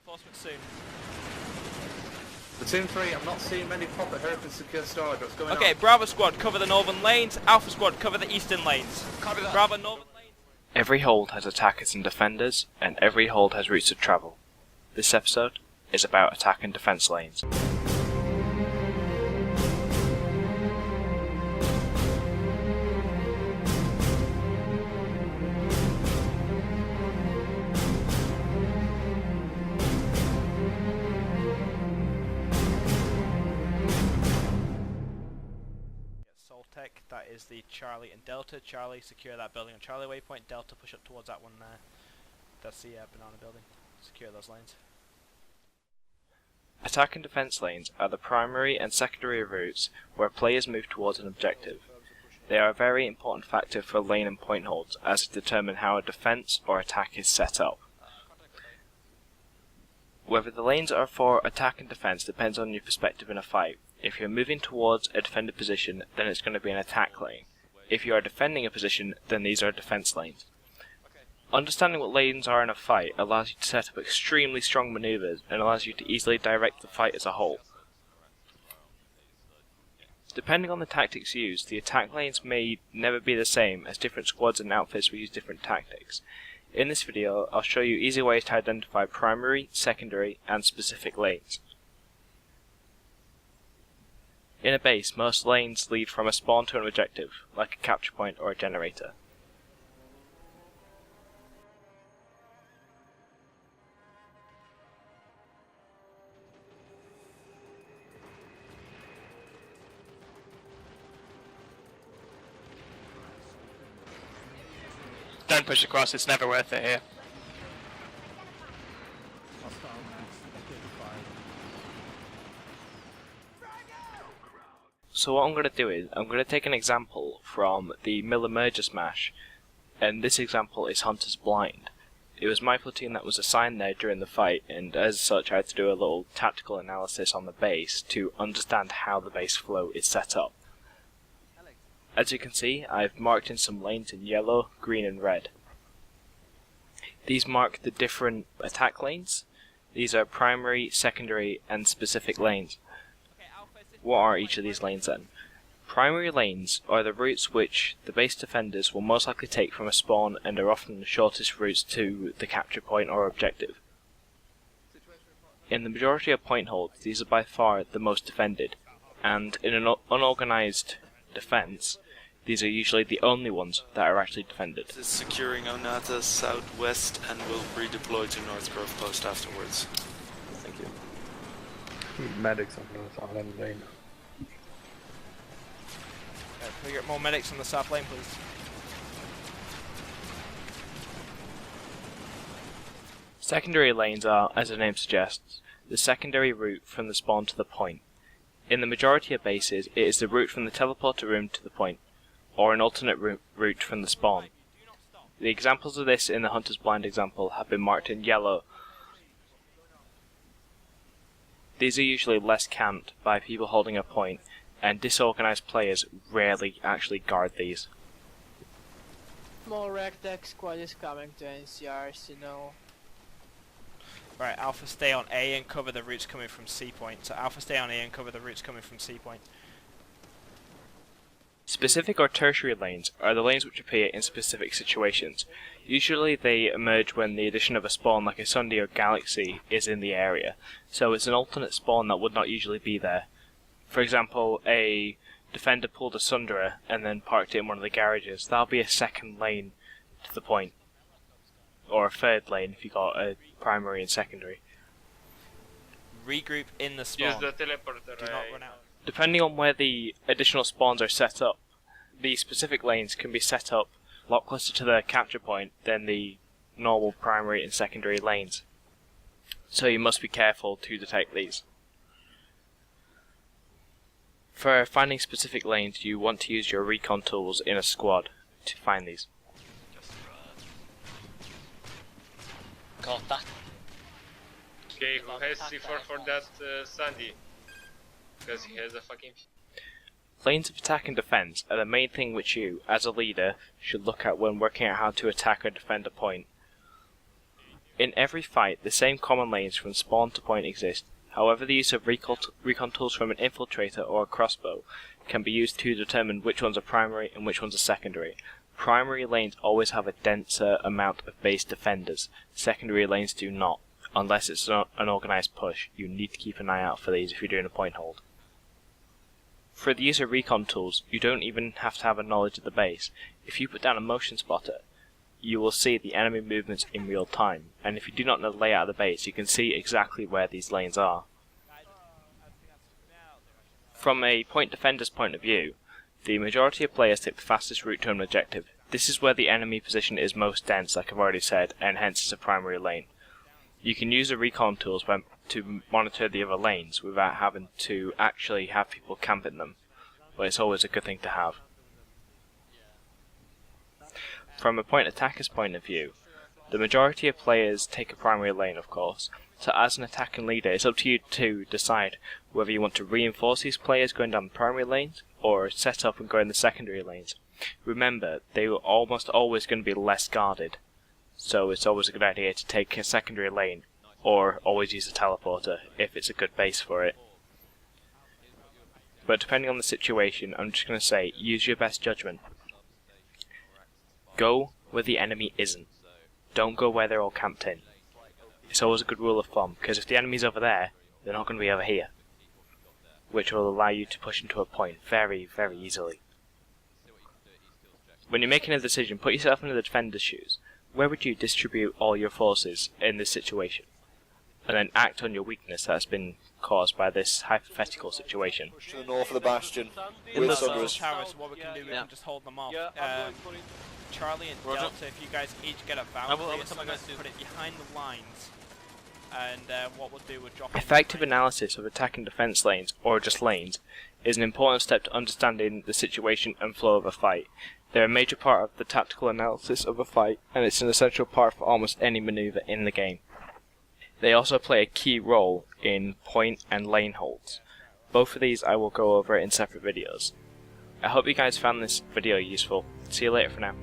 Reinforcements soon. Platoon 3, I'm not seeing many pop at Hurricane Secure Storage. What's going on? Okay, Bravo Squad, cover the northern lanes. Alpha Squad, cover the eastern lanes. Copy that. Bravo northern lanes. Every hold has attackers and defenders, and every hold has routes of travel. This episode is about attack and defense lanes. Soltech, that is the Charlie and Delta. Charlie, secure that building on Charlie waypoint. Delta, push up towards that one there. That's the banana building. Secure those lanes. Attack and defense lanes are the primary and secondary routes where players move towards an objective. They are a very important factor for lane and point holds, as they determine how a defense or attack is set up. Whether the lanes are for attack and defense depends on your perspective in a fight. If you're moving towards a defended position, then it's going to be an attack lane. If you are defending a position, then these are defense lanes. Understanding what lanes are in a fight allows you to set up extremely strong maneuvers and allows you to easily direct the fight as a whole. Depending on the tactics used, the attack lanes may never be the same, as different squads and outfits will use different tactics. In this video, I'll show you easy ways to identify primary, secondary, and specific lanes. In a base, most lanes lead from a spawn to an objective, like a capture point or a generator. Don't push across, it's never worth it here. So what I'm going to do is, I'm going to take an example from the Miller Merger Smash, and this example is Hunter's Blind. It was my platoon that was assigned there during the fight, and as such I had to do a little tactical analysis on the base to understand how the base flow is set up. As you can see, I've marked in some lanes in yellow, green and red. These mark the different attack lanes. These are primary, secondary and specific lanes. What are each of these lanes then? Primary lanes are the routes which the base defenders will most likely take from a spawn and are often the shortest routes to the capture point or objective. In the majority of point holds, these are by far the most defended, and in an unorganized defense, these are usually the only ones that are actually defended. This is securing Onata southwest and will redeploy to North Grove Post afterwards. Thank you. Medics on North Island Lane. Can we get more medics on the south lane, please? Secondary lanes are, as the name suggests, the secondary route from the spawn to the point. In the majority of bases, it is the route from the teleporter room to the point, or an alternate route from the spawn. The examples of this in the Hunter's Blind example have been marked in yellow. These are usually less camped by people holding a point, and disorganized players rarely actually guard these. Small ragtag squad is coming to NCRs, you know. Right, Alpha stay on A and cover the routes coming from C point. So Alpha stay on A and cover the routes coming from C point. Specific or tertiary lanes are the lanes which appear in specific situations. Usually they emerge when the addition of a spawn like a Sunday or Galaxy is in the area, so it's an alternate spawn that would not usually be there. For example, a defender pulled a Sunderer and then parked it in one of the garages. That'll be a second lane to the point, or a third lane if you got a primary and secondary. Regroup in the spawn. Use the teleporter. Do not run out. Depending on where the additional spawns are set up, the specific lanes can be set up a lot closer to the capture point than the normal primary and secondary lanes. So you must be careful to detect these. For finding specific lanes, you want to use your recon tools in a squad to find these. Got that. Okay, who has C4 for that Sandy? Because he has a fucking... Lanes of attack and defense are the main thing which you, as a leader, should look at when working out how to attack or defend a point. In every fight, the same common lanes from spawn to point exist. However, the use of recon tools from an infiltrator or a crossbow can be used to determine which ones are primary and which ones are secondary. Primary lanes always have a denser amount of base defenders. Secondary lanes do not. Unless it's an organised push, you need to keep an eye out for these if you're doing a point hold. For the use of recon tools, you don't even have to have a knowledge of the base. If you put down a motion spotter, you will see the enemy movements in real time, and if you do not know the layout of the base, you can see exactly where these lanes are. From a point defender's point of view, the majority of players take the fastest route to an objective. This is where the enemy position is most dense, like I've already said, and hence it's a primary lane. You can use the recon tools to monitor the other lanes without having to actually have people camping them, but it's always a good thing to have. From a point attacker's point of view, the majority of players take a primary lane, of course, so as an attacking leader it's up to you to decide whether you want to reinforce these players going down the primary lanes or set up and go in the secondary lanes. Remember, they are almost always going to be less guarded, so it's always a good idea to take a secondary lane or always use a teleporter if it's a good base for it. But depending on the situation, I'm just going to say, use your best judgment. Go where the enemy isn't. Don't go where they're all camped in. It's always a good rule of thumb, because if the enemy's over there, they're not going to be over here, which will allow you to push into a point very, very easily. When you're making a decision, put yourself into the defender's shoes. Where would you distribute all your forces in this situation? And then act on your weakness that's been caused by this hypothetical situation. Push to the north of the bastion. In the Thunderers. towers, what we can do, we can just hold them off. Charlie and Roger. Delta, if you guys each get a boundary or something, put it behind the lines. And what we'll do, we'll drop in Effective behind. analysis of attacking defense lanes, or just lanes, is an important step to understanding the situation and flow of a fight. They're a major part of the tactical analysis of a fight, and it's an essential part for almost any maneuver in the game. They also play a key role in point and lane holds. Both of these I will go over in separate videos. I hope you guys found this video useful. See you later for now.